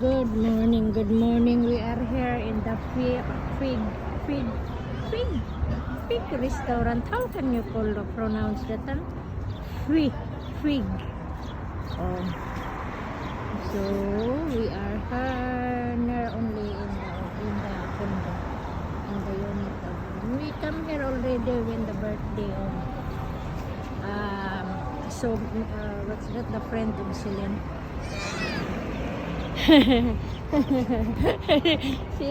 Good morning, good morning. We are here in the Fig restaurant. How can you pronounce that? Fig. Oh. So we are here only in the condo, in the unit of. We come here already when the birthday of what's that, the friend of Celine. She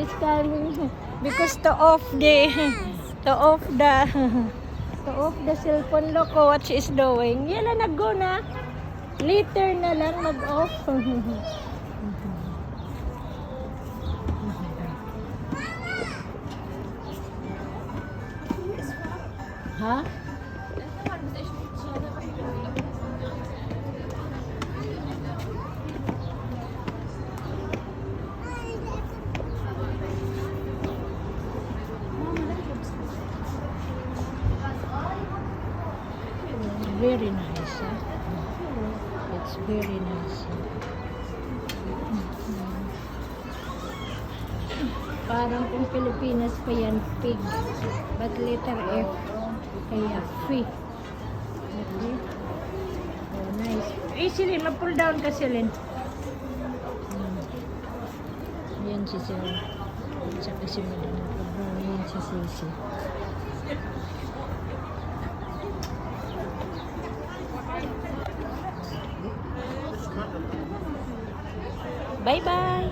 is coming because to off the cellphone. Look what she is doing. Yan na, nag-go na. Later na lang mag-off. Ha? Very nice, huh? It's very nice. Parang kung Pilipinas pa yan, pig. But letter F, kaya fig. Okay? Oh, nice. Eh, Celine, mag-pull down ka, Celine. Yan si Celine. Tsaka si Madam. Yan si Sisi. Bye-bye!